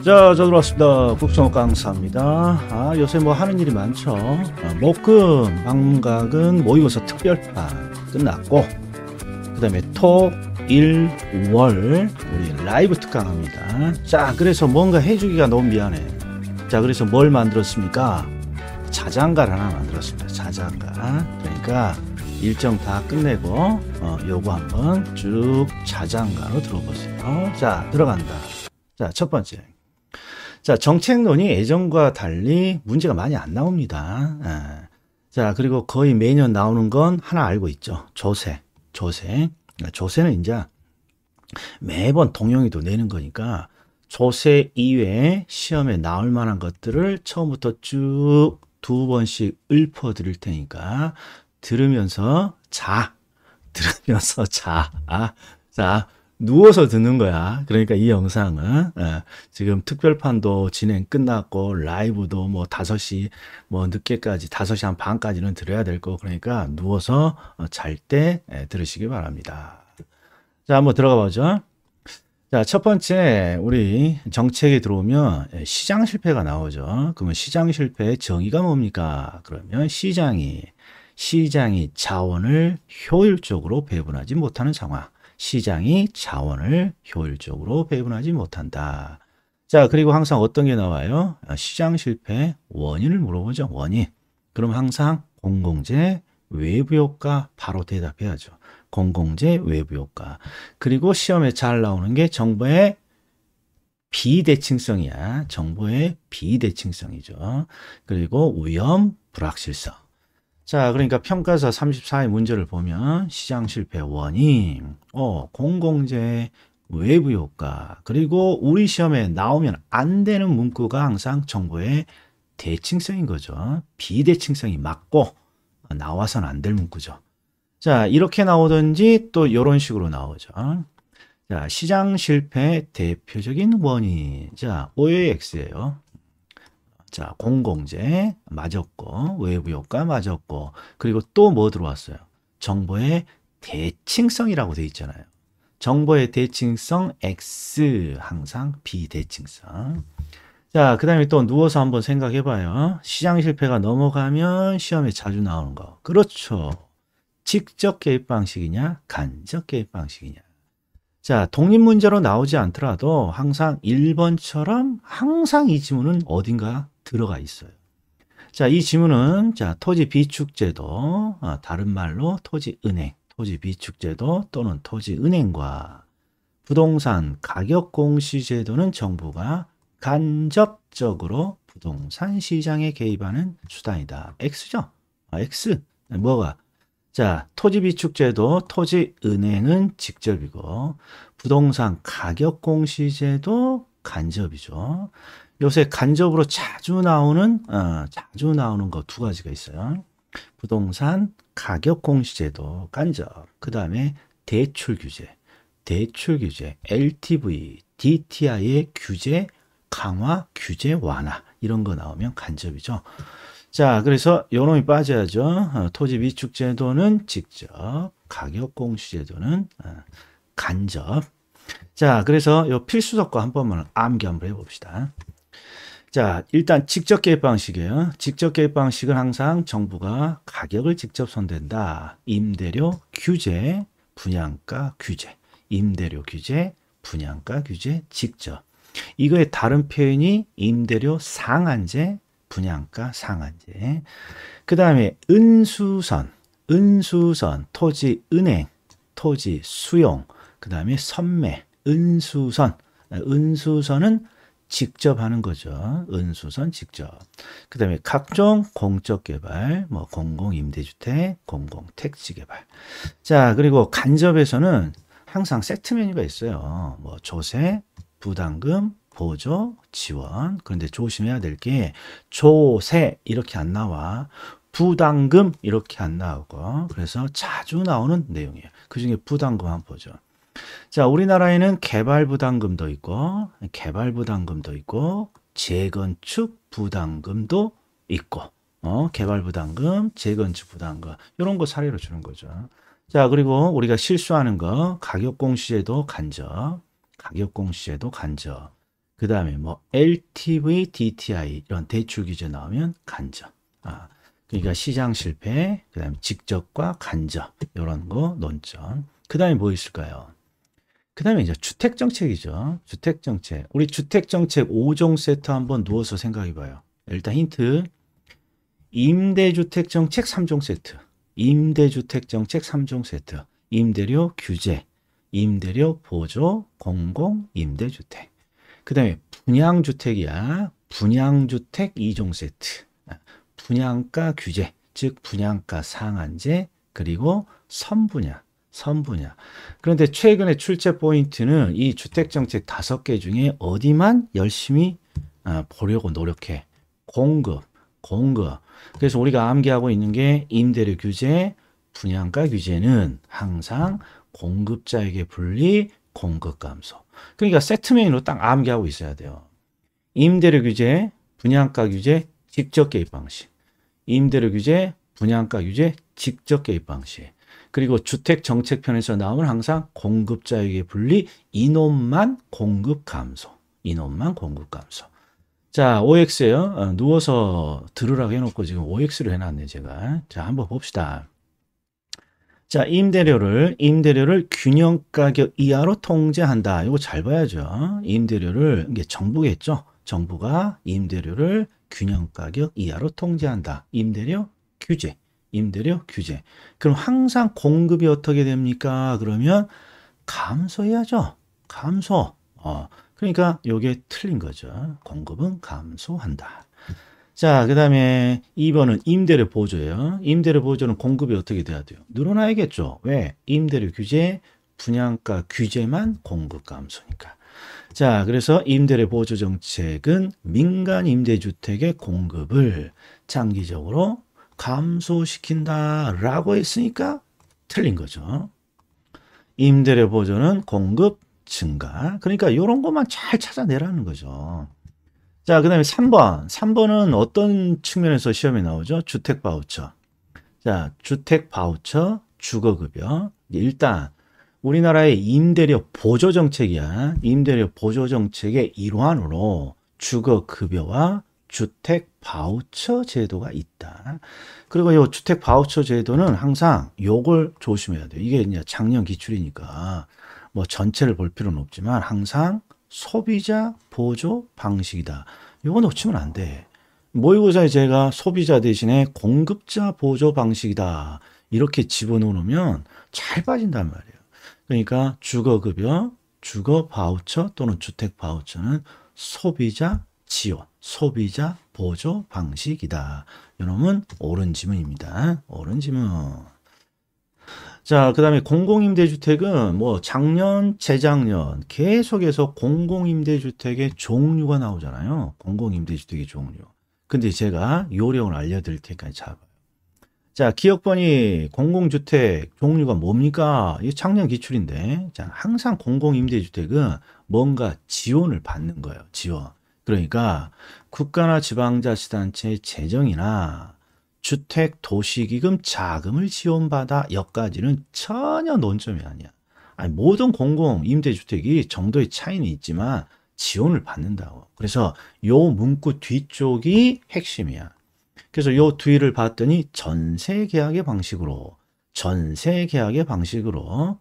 자, 저 들어왔습니다. 국정호 강사입니다. 요새 뭐 하는 일이 많죠. 목금 방각은 모의고사 특별판 끝났고, 그 다음에 토, 일, 월 우리 라이브 특강합니다. 자, 그래서 뭔가 해주기가 너무 미안해. 자, 그래서 뭘 만들었습니까? 자장가를 하나 만들었습니다. 자장가. 그러니까 일정 다 끝내고 요거 한번 쭉 자장가로 들어보세요. 자, 들어간다. 자, 첫 번째. 자, 정책론이 예전과 달리 문제가 많이 안 나옵니다. 자, 그리고 거의 매년 나오는 건 하나 알고 있죠. 조세. 조세는 이제 매번 동영이도 내는 거니까 조세 이외에 시험에 나올 만한 것들을 처음부터 쭉 두 번씩 읊어 드릴 테니까 들으면서 자. 자, 누워서 듣는 거야. 그러니까 이 영상은 지금 특별판도 진행 끝났고 라이브도 뭐 5시 뭐 늦게까지 5시 한 반까지는 들어야 될 거고, 그러니까 누워서 잘 때 들으시기 바랍니다. 자, 한번 들어가 보죠. 자, 첫 번째 우리 정책에 들어오면 시장 실패가 나오죠. 그러면 시장 실패의 정의가 뭡니까? 그러면 시장이 자원을 효율적으로 배분하지 못하는 상황. 시장이 자원을 효율적으로 배분하지 못한다. 자, 그리고 항상 어떤 게 나와요? 시장 실패 원인을 물어보죠. 원인. 그럼 항상 공공재, 외부 효과 바로 대답해야죠. 공공재, 외부 효과. 그리고 시험에 잘 나오는 게 정보의 비대칭성이야. 정보의 비대칭성이죠. 그리고 위험, 불확실성. 자, 그러니까 평가사 34의 문제를 보면 시장 실패 원인, 공공재, 외부 효과, 그리고 우리 시험에 나오면 안 되는 문구가 항상 정보의 대칭성인 거죠. 비대칭성이 맞고 나와서는 안 될 문구죠. 자, 이렇게 나오든지 또 이런 식으로 나오죠. 자, 시장 실패 대표적인 원인. 자, OAX예요. 자, 공공재 맞았고, 외부 효과 맞았고, 그리고 또 뭐 들어왔어요? 정보의 대칭성이라고 돼 있잖아요. 정보의 대칭성 X, 항상 비대칭성. 자, 그 다음에 또 누워서 한번 생각해 봐요. 시장 실패가 넘어가면 시험에 자주 나오는 거. 그렇죠. 직접 개입 방식이냐, 간접 개입 방식이냐. 자, 독립 문제로 나오지 않더라도 항상 1번처럼 항상 이 지문은 어딘가 들어가 있어요. 자, 이 지문은 자, 토지 비축제도, 다른 말로 토지은행, 토지 비축제도 또는 토지은행과 부동산 가격 공시제도는 정부가 간접적으로 부동산 시장에 개입하는 수단이다. X죠? X. 뭐가? 자, 토지 비축제도, 토지은행은 직접이고 부동산 가격 공시제도 간접이죠. 요새 간접으로 자주 나오는 거 두 가지가 있어요. 부동산 가격 공시제도 간접. 그 다음에 대출 규제, LTV, DTI의 규제 강화, 규제 완화 이런 거 나오면 간접이죠. 자, 그래서 요 놈이 빠져야죠. 토지 비축제도는 직접, 가격 공시제도는 간접. 자, 그래서 요 필수적과 한 번만 암기 한번 해봅시다. 자, 일단 직접 개입 방식이에요. 직접 개입 방식은 항상 정부가 가격을 직접 손댄다. 임대료 규제, 분양가 규제. 임대료 규제, 분양가 규제, 직접. 이거의 다른 표현이 임대료 상한제, 분양가 상한제. 그 다음에 은수선, 토지은행, 토지 수용. 그 다음에 선매, 은수선은 직접 하는 거죠. 은수선 직접. 그 다음에 각종 공적 개발, 뭐 공공임대주택, 공공택지 개발. 자, 그리고 간접에서는 항상 세트 메뉴가 있어요. 뭐 조세, 부담금, 보조, 지원. 그런데 조심해야 될 게 조세 이렇게 안 나와. 부담금 이렇게 안 나오고. 그래서 자주 나오는 내용이에요. 그중에 부담금 한번 보죠. 자, 우리나라에는 개발 부담금도 있고, 재건축 부담금도 있고, 개발 부담금, 재건축 부담금, 이런 거 사례로 주는 거죠. 자, 그리고 우리가 실수하는 거, 가격 공시제도 간접, 그 다음에 뭐 LTV, DTI 이런 대출 규제 나오면 간접. 그러니까 시장 실패, 그 다음에 직접과 간접 이런 거 논점. 그 다음에 뭐 있을까요? 그 다음에 이제 주택정책이죠. 주택정책. 우리 주택정책 5종 세트 한번 누워서 생각해 봐요. 일단 힌트. 임대주택정책 3종 세트. 임대주택정책 3종 세트. 임대료 규제, 임대료 보조, 공공임대주택. 그 다음에 분양주택이야. 분양주택 2종 세트. 분양가 규제, 즉 분양가 상한제, 그리고 선분양. 그런데 최근에 출제 포인트는 이 주택정책 5개 중에 어디만 열심히 보려고 노력해. 공급. 그래서 우리가 암기하고 있는 게 임대료 규제, 분양가 규제는 항상 공급자에게 불리, 공급 감소. 그러니까 세트 메뉴로 딱 암기하고 있어야 돼요. 임대료 규제, 분양가 규제, 직접 개입 방식. 임대료 규제, 분양가 규제, 직접 개입 방식. 그리고 주택 정책편에서 나오면 항상 공급자에게 불리, 이놈만 공급 감소. 자, OX예요. 누워서 들으라고 해놓고 지금 OX로 해놨네, 제가. 자, 한번 봅시다. 자, 임대료를 균형 가격 이하로 통제한다. 이거 잘 봐야죠. 임대료를, 이게 정부겠죠. 정부가 임대료를 균형 가격 이하로 통제한다. 임대료 규제. 그럼 항상 공급이 어떻게 됩니까? 그러면 감소해야죠. 그러니까 이게 틀린 거죠. 공급은 감소한다. 자, 그 다음에 2번은 임대료 보조예요. 임대료 보조는 공급이 어떻게 돼야 돼요? 늘어나야겠죠. 왜? 임대료 규제, 분양가 규제만 공급 감소니까. 자, 그래서 임대료 보조 정책은 민간 임대주택의 공급을 장기적으로 감소시킨다라고 했으니까 틀린 거죠. 임대료 보조는 공급 증가. 그러니까 이런 것만 잘 찾아내라는 거죠. 자, 그 다음에 3번. 3번은 어떤 측면에서 시험에 나오죠? 주택 바우처. 자, 주택 바우처, 주거급여. 일단 우리나라의 임대료 보조 정책이야. 임대료 보조 정책의 일환으로 주거급여와 주택 바우처 제도가 있다. 그리고 이 주택 바우처 제도는 항상 요걸 조심해야 돼요. 이게 이제 작년 기출이니까 뭐 전체를 볼 필요는 없지만 항상 소비자 보조 방식이다. 이거 놓치면 안 돼. 모의고사에 제가 소비자 대신에 공급자 보조 방식이다. 이렇게 집어넣으면 잘 빠진단 말이에요. 그러니까 주거급여, 주거 바우처 또는 주택 바우처는 소비자 지원, 소비자 보조 방식이다. 이놈은 옳은 지문입니다. 옳은 지문. 자, 그 다음에 공공임대주택은 뭐 작년, 재작년 계속해서 공공임대주택의 종류가 나오잖아요. 공공임대주택의 종류. 근데 제가 요령을 알려드릴 테니까 잘 봐요. 자, 기억번이 공공주택 종류가 뭡니까? 이게 작년 기출인데, 자, 항상 공공임대주택은 뭔가 지원을 받는 거예요. 지원. 그러니까 국가나 지방자치단체의 재정이나 주택 도시기금 자금을 지원받아 여기까지는 전혀 논점이 아니야. 아니, 모든 공공임대주택이 정도의 차이는 있지만 지원을 받는다고. 그래서 요 문구 뒤쪽이 핵심이야. 그래서 요 뒤를 봤더니 전세계약의 방식으로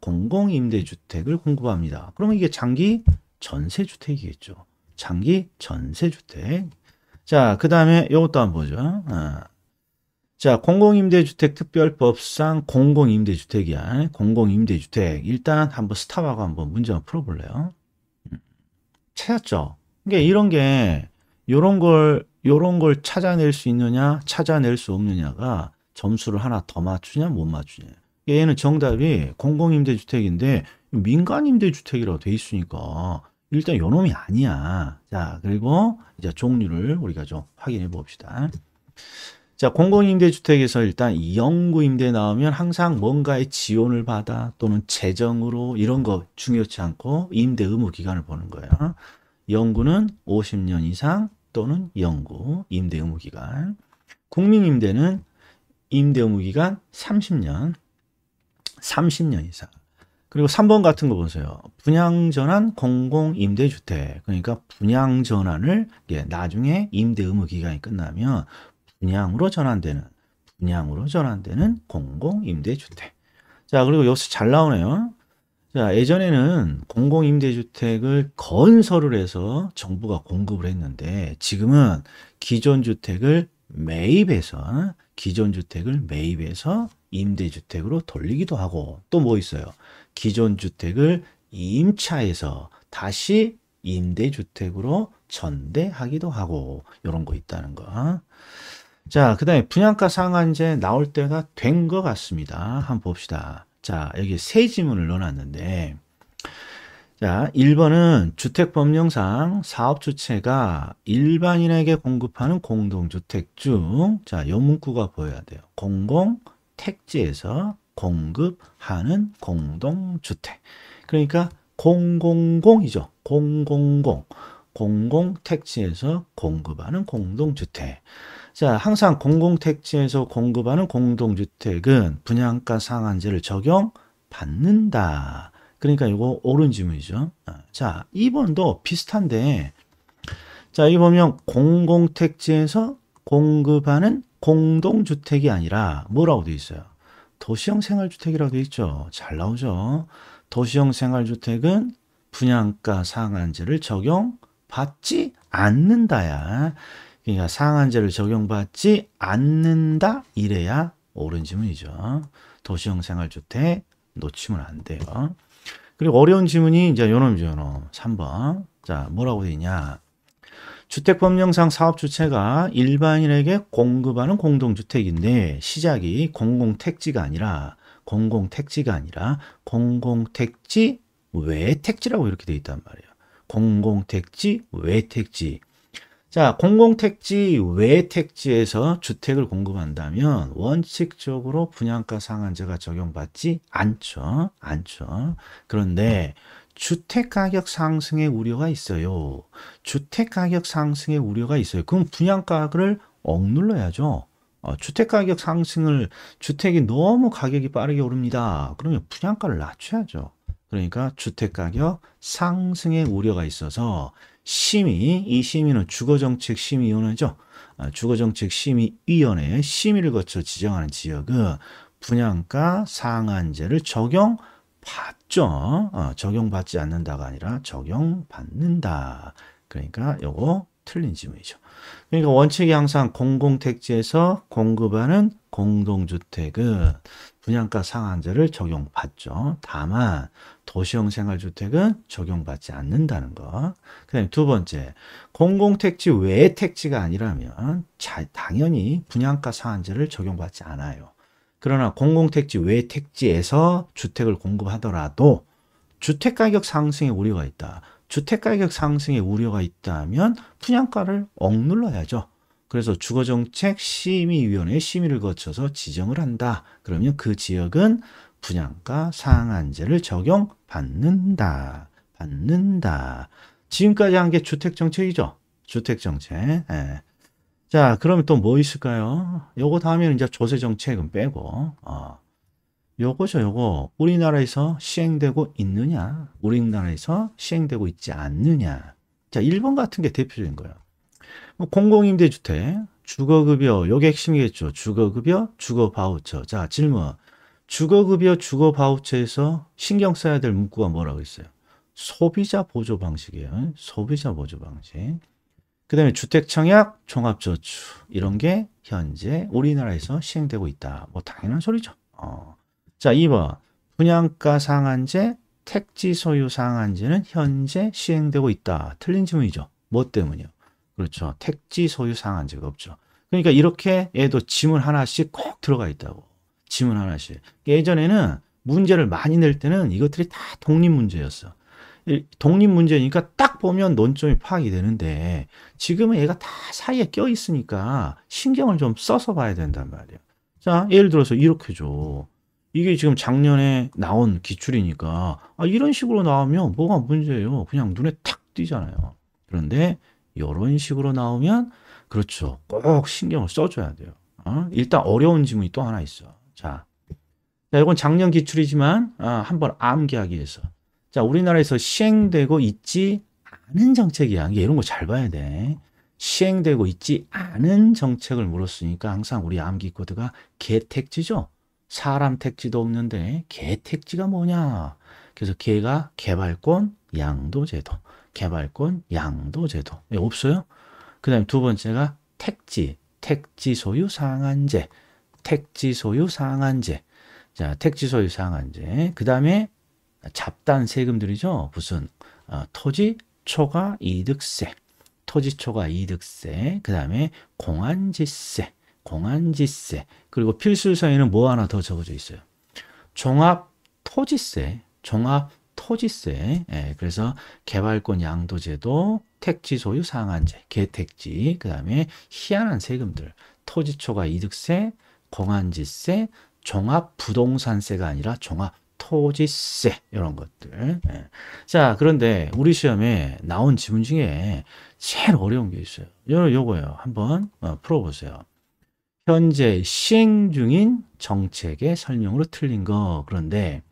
공공임대주택을 공급합니다. 그러면 이게 장기 전세주택이겠죠. 장기 전세주택. 자, 그 다음에 이것도 한번 보죠. 자, 공공임대주택 특별법상 공공임대주택이야. 공공임대주택. 일단 한번 스탑하고 한번 문제 한번 풀어볼래요? 찾았죠? 그러니까 요런 걸 찾아낼 수 있느냐, 찾아낼 수 없느냐가 점수를 하나 더 맞추냐, 못 맞추냐. 얘는 정답이 공공임대주택인데 민간임대주택이라고 돼 있으니까 일단 요놈이 아니야. 자, 그리고 이제 종류를 우리가 좀 확인해 봅시다. 자, 공공임대주택에서 일단 영구임대 나오면 항상 뭔가의 지원을 받아 또는 재정으로 이런 거 중요치 않고 임대 의무 기간을 보는 거예요. 영구는 50년 이상 또는 영구 임대 의무 기간. 국민임대는 임대 의무 기간 30년 이상. 그리고 3번 같은 거 보세요. 분양전환 공공임대주택. 그러니까 분양전환을 나중에 임대 의무 기간이 끝나면 분양으로 전환되는 공공임대주택. 자, 그리고 여기서 잘 나오네요. 자, 예전에는 공공임대주택을 건설을 해서 정부가 공급을 했는데 지금은 기존 주택을 매입해서 임대주택으로 돌리기도 하고 또 뭐 있어요? 기존 주택을 임차해서 다시 임대주택으로 전대하기도 하고 이런 거 있다는 거. 자, 그 다음에 분양가 상한제 나올 때가 된 것 같습니다. 한번 봅시다. 자, 여기 세 지문을 넣어놨는데 자, 1번은 주택법령상 사업주체가 일반인에게 공급하는 공동주택 중, 자, 요 문구가 보여야 돼요. 공공택지에서 공급하는 공동주택. 그러니까 공공공이죠. 공공택지에서 공급하는 공동주택. 자, 항상 공공택지에서 공급하는 공동주택은 분양가 상한제를 적용받는다. 그러니까 이거 옳은 질문이죠. 자, 2번도 비슷한데, 자, 이 보면 공공택지에서 공급하는 공동주택이 아니라 뭐라고 되어 있어요? 도시형 생활주택이라고 되어 있죠. 잘 나오죠. 도시형 생활주택은 분양가 상한제를 적용받지 않는다야. 그러니까 상한제를 적용받지 않는다 이래야 옳은 지문이죠. 도시형 생활주택 놓치면 안 돼요. 그리고 어려운 지문이 이제 요놈이죠, 요놈. 3번. 자, 뭐라고 되어 있냐? 주택법령상 사업주체가 일반인에게 공급하는 공동주택인데 시작이 공공택지가 아니라 공공택지 외택지라고 이렇게 되어 있단 말이에요. 공공택지 외택지. 자, 공공택지 외택지에서 주택을 공급한다면 원칙적으로 분양가 상한제가 적용받지 않죠. 그런데 주택가격 상승의 우려가 있어요. 그럼 분양가를 억눌러야죠. 주택가격 상승을, 주택이 너무 가격이 빠르게 오릅니다. 그러면 분양가를 낮춰야죠. 그러니까 주택가격 상승의 우려가 있어서 이 심의는 주거정책심의위원회죠. 주거정책심의위원회의 심의를 거쳐 지정하는 지역은 분양가 상한제를 적용받죠. 적용받지 않는다가 아니라 적용받는다. 그러니까 요거 틀린 지문이죠. 그러니까 원칙이 항상 공공택지에서 공급하는 공동주택은 분양가 상한제를 적용받죠. 다만 도시형 생활주택은 적용받지 않는다는 거. 그 다음에 두 번째, 공공택지 외 택지가 아니라면 당연히 분양가 상한제를 적용받지 않아요. 그러나 공공택지 외 택지에서 주택을 공급하더라도 주택가격 상승의 우려가 있다. 주택가격 상승의 우려가 있다면 분양가를 억눌러야죠. 그래서 주거정책심의위원회 심의를 거쳐서 지정을 한다. 그러면 그 지역은 분양가 상한제를 적용받는다. 지금까지 한 게 주택정책이죠. 주택정책. 예. 자, 그러면 또 뭐 있을까요? 요거 다음에는 이제 조세정책은 빼고, 요거죠, 요거. 우리나라에서 시행되고 있느냐? 우리나라에서 시행되고 있지 않느냐? 자, 1번 같은 게 대표적인 거예요. 공공임대주택, 주거급여, 요게 핵심이겠죠. 주거급여, 주거바우처. 자, 질문. 주거급여, 주거바우처에서 신경 써야 될 문구가 뭐라고 있어요? 소비자 보조 방식이에요. 소비자 보조 방식. 그 다음에 주택청약, 종합저축. 이런 게 현재 우리나라에서 시행되고 있다. 뭐 당연한 소리죠. 자, 2번. 분양가 상한제, 택지 소유 상한제는 현재 시행되고 있다. 틀린 질문이죠. 뭐 때문이요? 그렇죠. 택지 소유 상한제가 없죠. 그러니까 이렇게 얘도 지문 하나씩 꼭 들어가 있다고. 지문 하나씩. 예전에는 문제를 많이 낼 때는 이것들이 다 독립문제였어. 독립문제니까 딱 보면 논점이 파악이 되는데 지금은 얘가 다 사이에 껴 있으니까 신경을 좀 써서 봐야 된단 말이에요. 자, 예를 들어서 이렇게 줘. 이게 지금 작년에 나온 기출이니까 이런 식으로 나오면 뭐가 문제예요. 그냥 눈에 탁 띄잖아요. 그런데 이런 식으로 나오면 그렇죠. 꼭 신경을 써줘야 돼요. 일단 어려운 지문이 또 하나 있어. 자, 자, 이건 작년 기출이지만 한번 암기하기 위해서. 자, 우리나라에서 시행되고 있지 않은 정책이야. 이게 이런 거 잘 봐야 돼. 시행되고 있지 않은 정책을 물었으니까 항상 우리 암기 코드가 개택지죠. 사람 택지도 없는데 개택지가 뭐냐. 그래서 개가 개발권 양도제도. 개발권 양도제도. 없어요? 그 다음에 두 번째가 택지. 택지 소유 상한제. 택지 소유 상한제. 자, 택지 소유 상한제. 그 다음에 잡단 세금들이죠. 무슨 토지 초과 이득세. 토지 초과 이득세. 그 다음에 공안지세. 공안지세. 그리고 필수서에는 뭐 하나 더 적어져 있어요. 종합토지세. 종합토지세. 예, 그래서 개발권 양도제도, 택지 소유 상한제, 개택지, 그 다음에 희한한 세금들, 토지 초과 이득세, 공안지세, 종합부동산세가 아니라 종합토지세 이런 것들. 예. 자, 그런데 우리 시험에 나온 지문 중에 제일 어려운 게 있어요. 요거예요. 한번 풀어보세요. 현재 시행 중인 정책의 설명으로 틀린 거. 그런데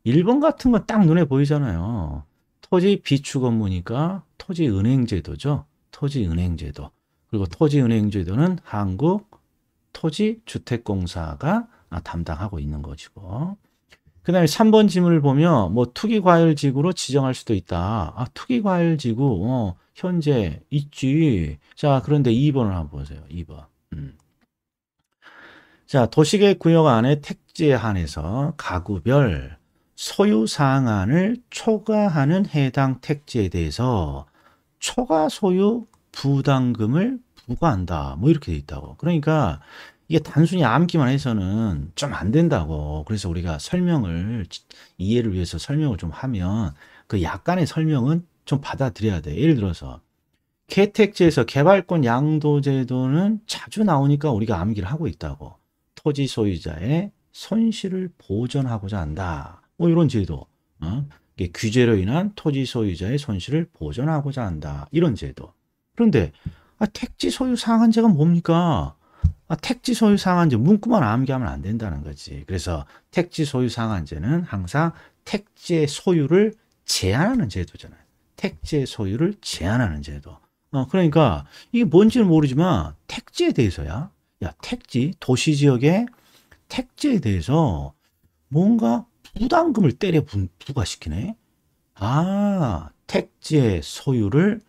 1번 같은 건 딱 눈에 보이잖아요. 토지 비축 업무니까 토지은행제도죠. 토지은행제도. 그리고 토지은행제도는 한국토지주택공사가 담당하고 있는 것이고. 그 다음에 3번 지문을 보면 뭐 투기과열지구로 지정할 수도 있다. 투기과열지구 현재 있지. 자, 그런데 2번을 한번 보세요. 2번. 자, 도시계획구역 안에 택지에 한해서 가구별 소유 상한을 초과하는 해당 택지에 대해서 초과 소유 부담금을 부과한다. 뭐 이렇게 돼 있다고. 그러니까 이게 단순히 암기만 해서는 좀 안 된다고. 그래서 우리가 설명을, 이해를 위해서 설명을 좀 하면 그 약간의 설명은 좀 받아들여야 돼. 예를 들어서 개택지에서 개발권 양도제도는 자주 나오니까 우리가 암기를 하고 있다고. 토지 소유자의 손실을 보전하고자 한다. 뭐 이런 제도. 이게 규제로 인한 토지 소유자의 손실을 보전하고자 한다. 이런 제도. 그런데 택지 소유 상한제가 뭡니까? 택지 소유 상한제 문구만 암기하면 안 된다는 거지. 그래서 택지 소유 상한제는 항상 택지의 소유를 제한하는 제도잖아요. 택지의 소유를 제한하는 제도. 그러니까 이게 뭔지는 모르지만 택지에 대해서야. 야, 택지, 도시지역의 택지에 대해서 뭔가 부담금을 때려 부과시키네. 택지의 소유를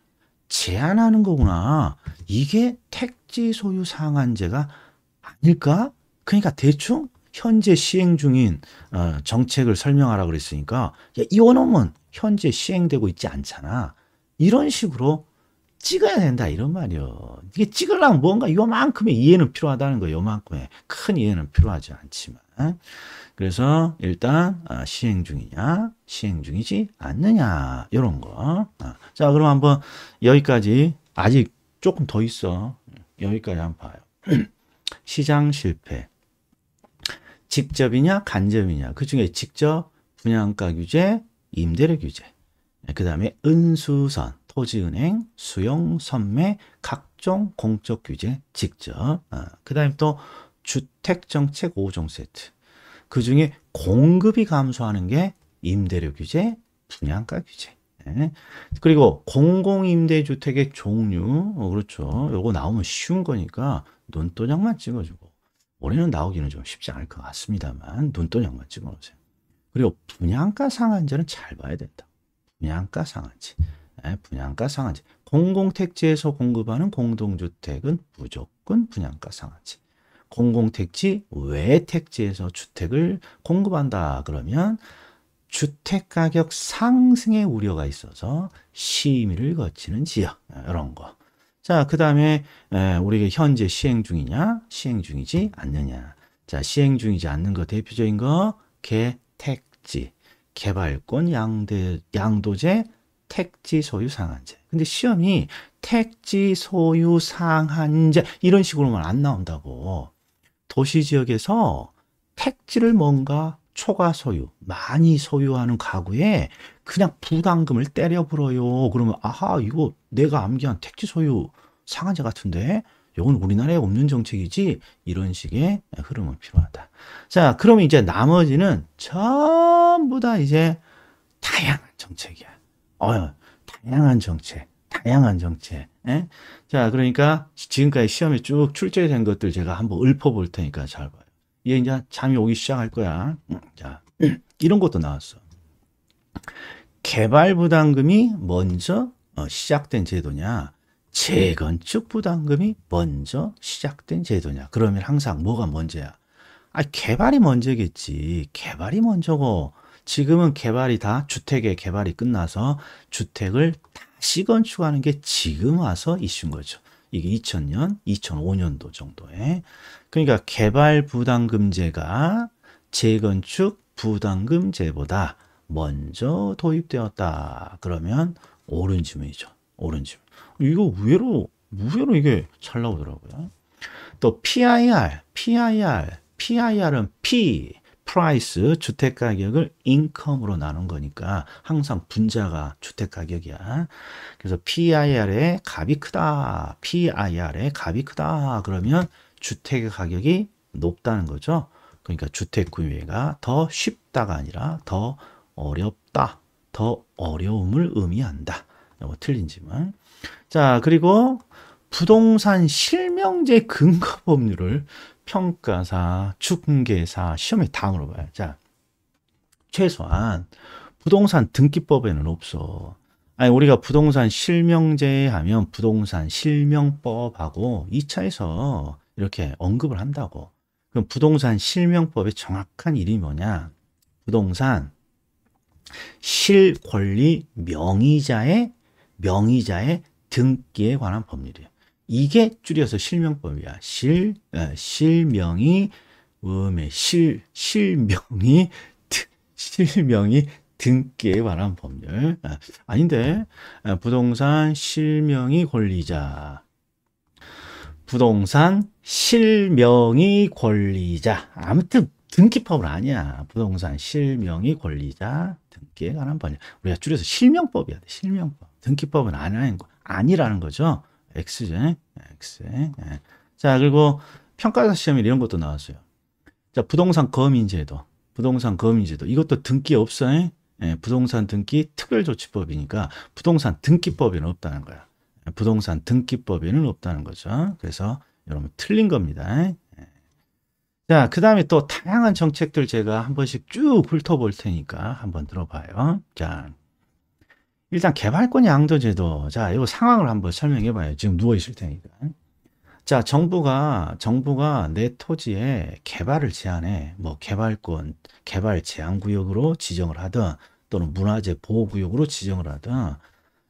제한하는 거구나. 이게 택지 소유 상한제가 아닐까? 그러니까 대충 현재 시행 중인 정책을 설명하라 그랬으니까 야, 이 원어는 현재 시행되고 있지 않잖아. 이런 식으로 찍어야 된다 이런 말이요. 이게 찍으려면 뭔가 요만큼의 이해는 필요하다는 거예요. 요만큼의 큰 이해는 필요하지 않지만. 그래서 일단 시행 중이냐 시행 중이지 않느냐 이런 거. 자, 그럼 한번 여기까지. 아직 조금 더 있어. 여기까지 한번 봐요. 시장 실패. 직접이냐 간접이냐. 그중에 직접 분양가 규제, 임대료 규제. 그 다음에 은수선, 토지은행, 수용, 선매, 각종 공적 규제 직접. 그 다음에 또 주택정책 5종 세트. 그 중에 공급이 감소하는 게 임대료 규제, 분양가 규제. 그리고 공공임대주택의 종류. 그렇죠. 요거 나오면 쉬운 거니까 눈도장만 찍어주고. 올해는 나오기는 좀 쉽지 않을 것 같습니다만 눈도장만 찍어놓으세요. 그리고 분양가 상한제는 잘 봐야 된다. 분양가 상한제. 분양가 상한제. 공공택지에서 공급하는 공동주택은 무조건 분양가 상한제. 공공택지 외 택지에서 주택을 공급한다 그러면 주택가격 상승의 우려가 있어서 심의를 거치는 지역. 이런 거. 자, 그 다음에 우리가 현재 시행 중이냐 시행 중이지 않느냐. 자, 시행 중이지 않는 거 대표적인 거 개택지, 개발권 양도제, 택지 소유 상한제. 근데 시험이 택지 소유 상한제 이런 식으로만 안 나온다고. 도시지역에서 택지를 뭔가 초과 소유, 많이 소유하는 가구에 그냥 부담금을 때려 불어요. 그러면 아하, 이거 내가 암기한 택지 소유 상한제 같은데 이건 우리나라에 없는 정책이지. 이런 식의 흐름은 필요하다. 자, 그러면 이제 나머지는 전부 다 이제 다양한 정책이야. 다양한 정책, 다양한 정책. 예? 자, 그러니까 지금까지 시험에 쭉 출제된 것들 제가 한번 읊어볼 테니까 잘 봐요. 이게 이제 잠이 오기 시작할 거야. 자, 이런 것도 나왔어. 개발 부담금이 먼저 시작된 제도냐, 재건축 부담금이 먼저 시작된 제도냐. 그러면 항상 뭐가 먼저야? 개발이 먼저겠지. 개발이 먼저고, 지금은 개발이 다 주택의 개발이 끝나서 주택을 다시 건축하는 게 지금 와서 이슈인 거죠. 이게 2000년, 2005년도 정도에. 그러니까 개발 부담금제가 재건축 부담금제보다 먼저 도입되었다. 그러면 옳은 질문이죠. 옳은 질문. 이거 의외로 이게 잘 나오더라고요. 또 PIR은 P, 프라이스, 주택 가격을 인컴으로 나눈 거니까 항상 분자가 주택 가격이야. 그래서 PIR의 값이 크다. 그러면 주택의 가격이 높다는 거죠. 그러니까 주택 구매가 더 쉽다가 아니라 더 어렵다. 더 어려움을 의미한다. 이거 틀린 질문. 자, 그리고 부동산 실명제 근거 법률을 평가사, 중개사, 시험에 다 물어봐요. 자, 최소한 부동산 등기법에는 없어. 우리가 부동산 실명제 하면 부동산 실명법하고 2차에서 이렇게 언급을 한다고. 그럼 부동산 실명법의 정확한 이름이 뭐냐? 부동산 실권리 명의자의 등기에 관한 법률이에요. 이게 줄여서 실명법이야. 실명이 등기에 관한 법률. 아닌데, 부동산 실명의 권리자. 부동산 실명의 권리자. 아무튼 등기법은 아니야. 부동산 실명의 권리자 등기에 관한 법률. 우리가 줄여서 실명법이야. 실명법. 등기법은 아니라는 거죠. X제. 자, 그리고 평가사 시험에 이런 것도 나왔어요. 자, 부동산 거민제도. 이것도 등기 없어. 부동산 등기 특별조치법이니까 부동산 등기법에는 없다는 거야. 부동산 등기법에는 없다는 거죠. 그래서 여러분 틀린 겁니다. 자, 그 다음에 또 다양한 정책들 제가 한 번씩 쭉 훑어볼 테니까 한번 들어봐요. 자, 일단 개발권 양도제도. 자, 이 상황을 한번 설명해 봐요. 지금 누워 있을 테니까. 자, 정부가 내 토지에 개발을 제한해. 뭐 개발권, 개발 제한 구역으로 지정을 하든 또는 문화재 보호 구역으로 지정을 하든.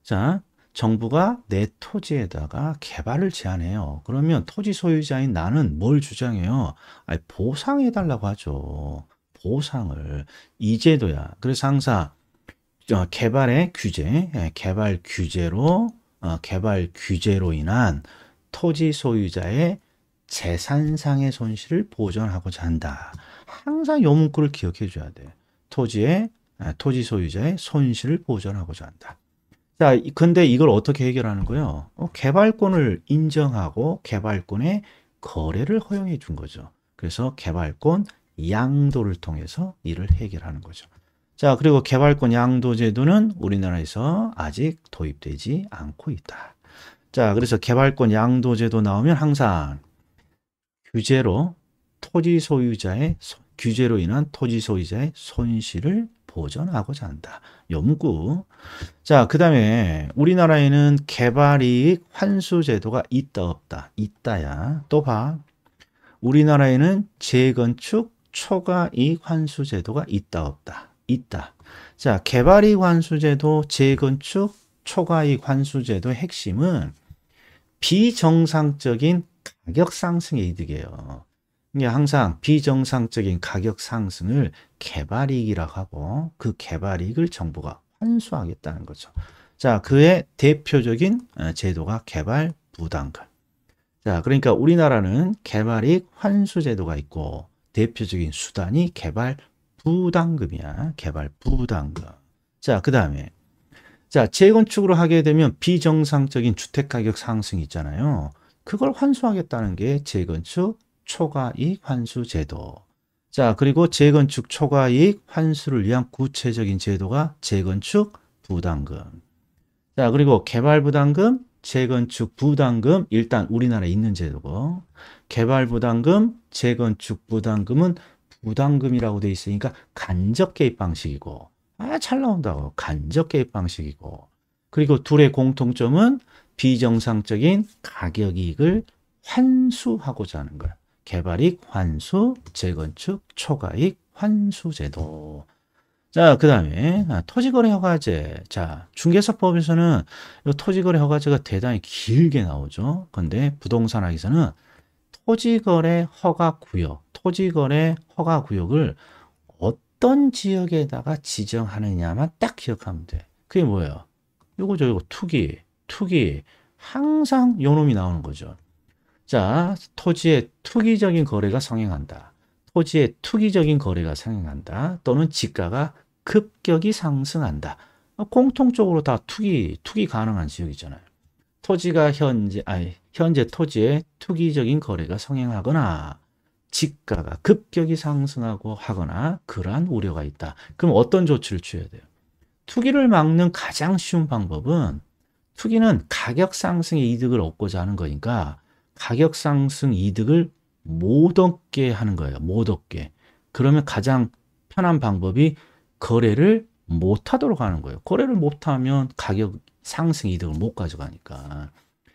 자, 정부가 내 토지에다가 개발을 제한해요. 그러면 토지 소유자인 나는 뭘 주장해요? 보상해 달라고 하죠. 보상을. 이 제도야. 그래서 항상 개발 규제로 인한 토지 소유자의 재산상의 손실을 보전하고자 한다. 항상 이 문구를 기억해 줘야 돼. 토지 소유자의 손실을 보전하고자 한다. 자, 근데 이걸 어떻게 해결하는 거예요? 개발권을 인정하고 개발권의 거래를 허용해 준 거죠. 그래서 개발권 양도를 통해서 이를 해결하는 거죠. 자, 그리고 개발권 양도 제도는 우리나라에서 아직 도입되지 않고 있다. 자, 그래서 개발권 양도 제도 나오면 항상 규제로 인한 토지 소유자의 손실을 보전하고자 한다. 염구. 자, 그 다음에 우리나라에는 개발이익 환수 제도가 있다 없다? 있다야. 또 봐. 우리나라에는 재건축 초과이익 환수 제도가 있다 없다? 있다. 자, 개발이익 환수제도, 재건축 초과이익 환수제도의 핵심은 비정상적인 가격 상승의 이득이에요. 이게 항상 비정상적인 가격 상승을 개발이익이라고 하고 그 개발이익을 정부가 환수하겠다는 거죠. 자, 그의 대표적인 제도가 개발 부담금. 자, 그러니까 우리나라는 개발이익 환수제도가 있고 대표적인 수단이 개발 부담금이야. 개발 부담금. 자, 그 다음에 자, 재건축으로 하게 되면 비정상적인 주택가격 상승이 있잖아요. 그걸 환수하겠다는 게 재건축 초과이익 환수 제도. 자, 그리고 재건축 초과이익 환수를 위한 구체적인 제도가 재건축 부담금. 자, 그리고 개발 부담금, 재건축 부담금, 일단 우리나라에 있는 제도고, 개발 부담금, 재건축 부담금은 부담금이라고 돼 있으니까 간접 개입 방식이고, 잘 나온다고. 간접 개입 방식이고. 그리고 둘의 공통점은 비정상적인 가격 이익을 환수하고자 하는 거야. 개발이익 환수, 재건축 초과이익 환수 제도. 자, 그 다음에 토지거래 허가제. 자, 중개사법에서는 이 토지거래 허가제가 대단히 길게 나오죠. 근데 부동산학에서는 토지거래 허가구역, 토지거래 허가구역을 어떤 지역에다가 지정하느냐만 딱 기억하면 돼. 그게 뭐예요? 요거죠, 요거 투기. 항상 요 놈이 나오는 거죠. 자, 토지의 투기적인 거래가 성행한다. 토지의 투기적인 거래가 성행한다. 또는 지가가 급격히 상승한다. 공통적으로 다 투기 가능한 지역이잖아요. 토지가 현재 토지의 투기적인 거래가 성행하거나 지가가 급격히 상승하고 하거나 그러한 우려가 있다. 그럼 어떤 조치를 취해야 돼요? 투기를 막는 가장 쉬운 방법은 투기는 가격 상승의 이득을 얻고자 하는 거니까 가격 상승 이득을 못 얻게 하는 거예요. 못 얻게. 그러면 가장 편한 방법이 거래를 못 하도록 하는 거예요. 거래를 못 하면 가격 상승 이득을 못 가져가니까.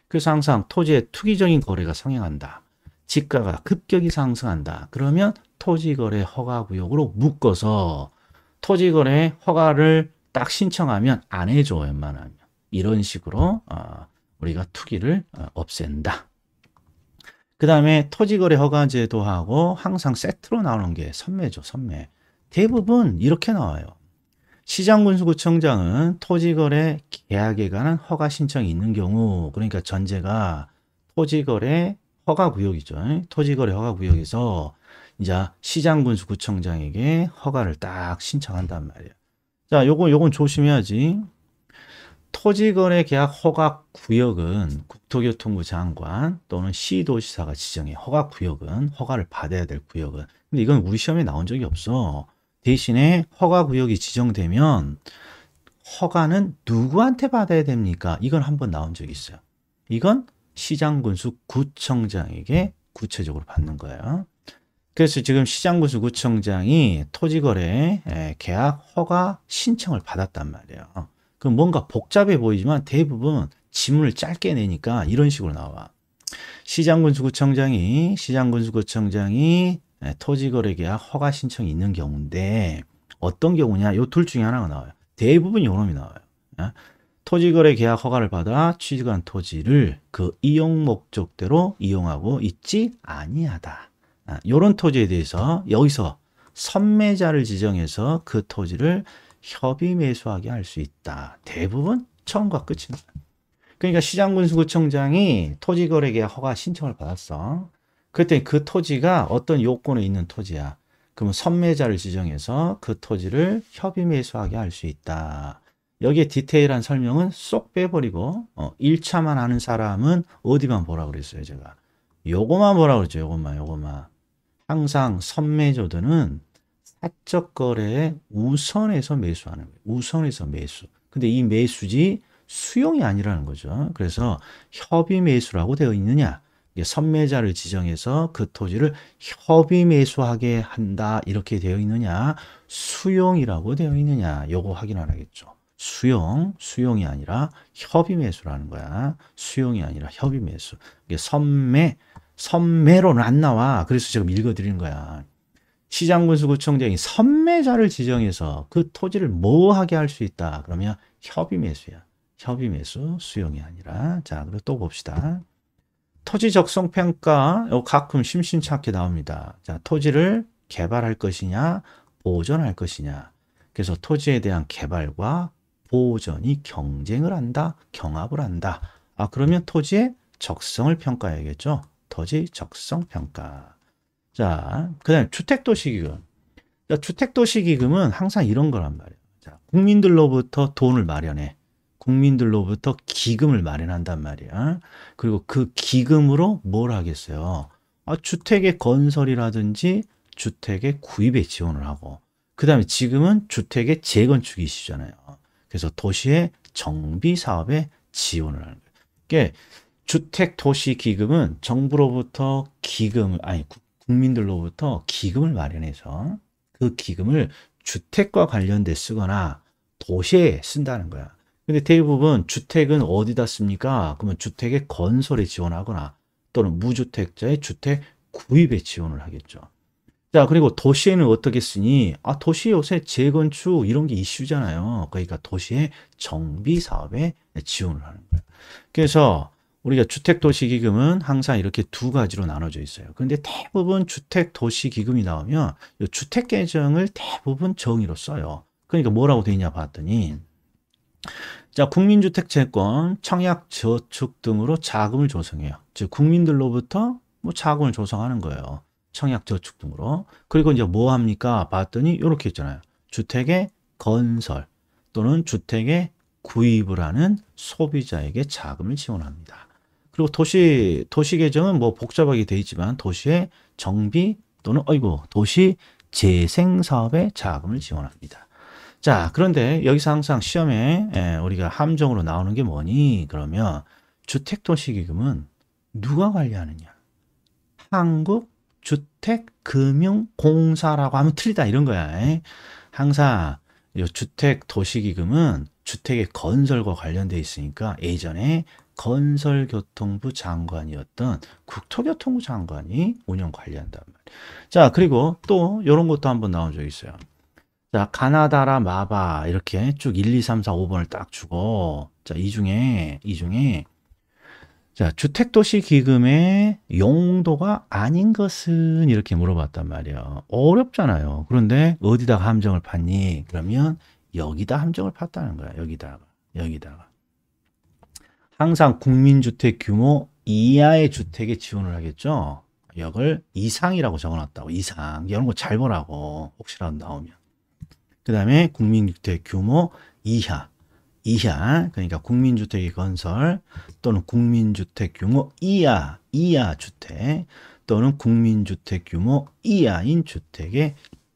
그래서 항상 토지의 투기적인 거래가 성행한다. 지가가 급격히 상승한다. 그러면 토지거래 허가구역으로 묶어서 토지거래 허가를 딱 신청하면 안 해줘, 웬만하면. 이런 식으로 우리가 투기를 없앤다. 그 다음에 토지거래 허가제도하고 항상 세트로 나오는 게 선매죠, 선매. 대부분 이렇게 나와요. 시장군수구청장은 토지거래 계약에 관한 허가 신청이 있는 경우, 그러니까 전제가 토지거래 허가구역이죠. 토지거래 허가구역에서 이제 시장군수구청장에게 허가를 딱 신청한단 말이에요. 자, 요건 조심해야지. 토지거래 계약 허가 구역은 국토교통부 장관 또는 시도지사가 지정해. 허가 구역은 허가를 받아야 될 구역은. 근데 이건 우리 시험에 나온 적이 없어. 대신에 허가 구역이 지정되면 허가는 누구한테 받아야 됩니까? 이건 한번 나온 적이 있어요. 이건 시장군수 구청장에게 구체적으로 받는 거예요. 그래서 지금 시장군수 구청장이 토지거래 계약 허가 신청을 받았단 말이에요. 그럼 뭔가 복잡해 보이지만 대부분 지문을 짧게 내니까 이런 식으로 나와. 시장군수구청장이 토지거래계약 허가 신청이 있는 경우인데 어떤 경우냐? 요 둘 중에 하나가 나와요. 대부분 요놈이 나와요. 토지거래계약 허가를 받아 취득한 토지를 그 이용 목적대로 이용하고 있지 아니하다. 요런 토지에 대해서 여기서 선매자를 지정해서 그 토지를 협의 매수하게 할 수 있다. 대부분 처음과 끝입니다. 그러니까 시장군수구청장이 토지거래계약 허가 신청을 받았어. 그랬더니 그 토지가 어떤 요건에 있는 토지야. 그러면 선매자를 지정해서 그 토지를 협의 매수하게 할 수 있다. 여기에 디테일한 설명은 쏙 빼버리고 1차만 하는 사람은 어디만 보라 그랬어요, 제가. 요거만 보라 그랬죠. 요거만. 항상 선매조들은 사적 거래에 우선해서 매수하는 거예요. 우선해서 매수. 근데 이 매수지 수용이 아니라는 거죠. 그래서 협의 매수라고 되어 있느냐? 선매자를 지정해서 그 토지를 협의 매수하게 한다. 이렇게 되어 있느냐? 수용이라고 되어 있느냐? 요거 확인 안 하겠죠. 수용이 아니라 협의 매수라는 거야. 수용이 아니라 협의 매수. 이게 선매로는 안 나와. 그래서 지금 읽어드리는 거야. 시장군수구청장이 선매자를 지정해서 그 토지를 뭐 하게 할 수 있다. 그러면 협의 매수야. 협의 매수, 수용이 아니라. 자, 그리고 또 봅시다. 토지 적성 평가, 가끔 심심찮게 나옵니다. 자, 토지를 개발할 것이냐, 보존할 것이냐. 그래서 토지에 대한 개발과 보존이 경쟁을 한다, 경합을 한다. 그러면 토지의 적성을 평가해야겠죠. 토지 적성 평가. 자, 그 다음에 주택도시기금. 주택도시기금은 항상 이런 거란 말이에요. 자, 국민들로부터 돈을 마련해. 국민들로부터 기금을 마련한단 말이야. 그리고 그 기금으로 뭘 하겠어요? 주택의 건설이라든지 주택의 구입에 지원을 하고, 그 다음에 지금은 주택의 재건축이 이슈잖아요. 그래서 도시의 정비 사업에 지원을 하는 거예요. 이게 주택도시기금은 정부로부터 국민들로부터 기금을 마련해서 그 기금을 주택과 관련돼 쓰거나 도시에 쓴다는 거야. 근데 대부분 주택은 어디다 씁니까? 그러면 주택의 건설에 지원하거나 또는 무주택자의 주택 구입에 지원을 하겠죠. 자, 그리고 도시에는 어떻게 쓰니? 도시 요새 재건축 이런 게 이슈잖아요. 그러니까 도시의 정비 사업에 지원을 하는 거예요. 그래서 우리가 주택도시기금은 항상 이렇게 두 가지로 나눠져 있어요. 그런데 대부분 주택도시기금이 나오면 주택계정을 대부분 정의로 써요. 그러니까 뭐라고 돼 있냐 봤더니, 자, 국민주택채권, 청약저축 등으로 자금을 조성해요. 즉 국민들로부터 뭐 자금을 조성하는 거예요. 청약저축 등으로. 그리고 이제 뭐 합니까? 봤더니 이렇게 있잖아요. 주택의 건설 또는 주택의 구입을 하는 소비자에게 자금을 지원합니다. 그리고 도시계정은 뭐 복잡하게 돼 있지만 도시의 정비 또는 도시 재생사업에 자금을 지원합니다. 자, 그런데 여기서 항상 시험에 우리가 함정으로 나오는 게 뭐니? 그러면 주택도시기금은 누가 관리하느냐? 한국주택금융공사라고 하면 틀리다 이런 거야. 항상 주택도시기금은 주택의 건설과 관련돼 있으니까 예전에 건설교통부 장관이었던 국토교통부 장관이 운영 관리한단 말이에요. 자, 그리고 또 이런 것도 한번 나온 적이 있어요. 자, 가나다라 마바 이렇게 쭉 1, 2, 3, 4, 5번을 딱 주고, 자, 이 중에 자, 주택도시기금의 용도가 아닌 것은 이렇게 물어봤단 말이에요. 어렵잖아요. 그런데 어디다가 함정을 팠니? 그러면 여기다 함정을 팠다는 거야. 여기다가. 항상 국민주택 규모 이하의 주택에 지원을 하겠죠. 이걸 이상이라고 적어놨다고. 이상. 이런 거 잘 보라고. 혹시라도 나오면. 그 다음에 국민주택 규모 이하. 그러니까 국민주택의 건설 또는 국민주택 규모 이하 주택 또는 국민주택 규모 이하인 주택에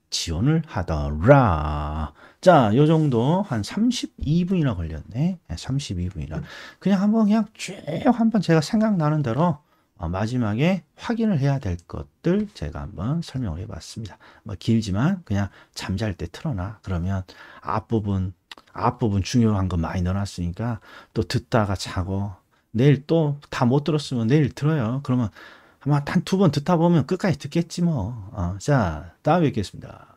지원을 하더라. 자, 요 정도 한 32분이나 걸렸네. 32분이나. 그냥 쭉 한번 제가 생각나는 대로 마지막에 확인을 해야 될 것들 제가 한번 설명을 해봤습니다. 뭐 길지만 그냥 잠잘 때 틀어놔. 그러면 앞부분 중요한 거 많이 넣어놨으니까 또 듣다가 자고 내일 또 다 못 들었으면 내일 들어요. 그러면 아마 한 두 번 듣다 보면 끝까지 듣겠지 뭐. 자, 다음에 뵙겠습니다.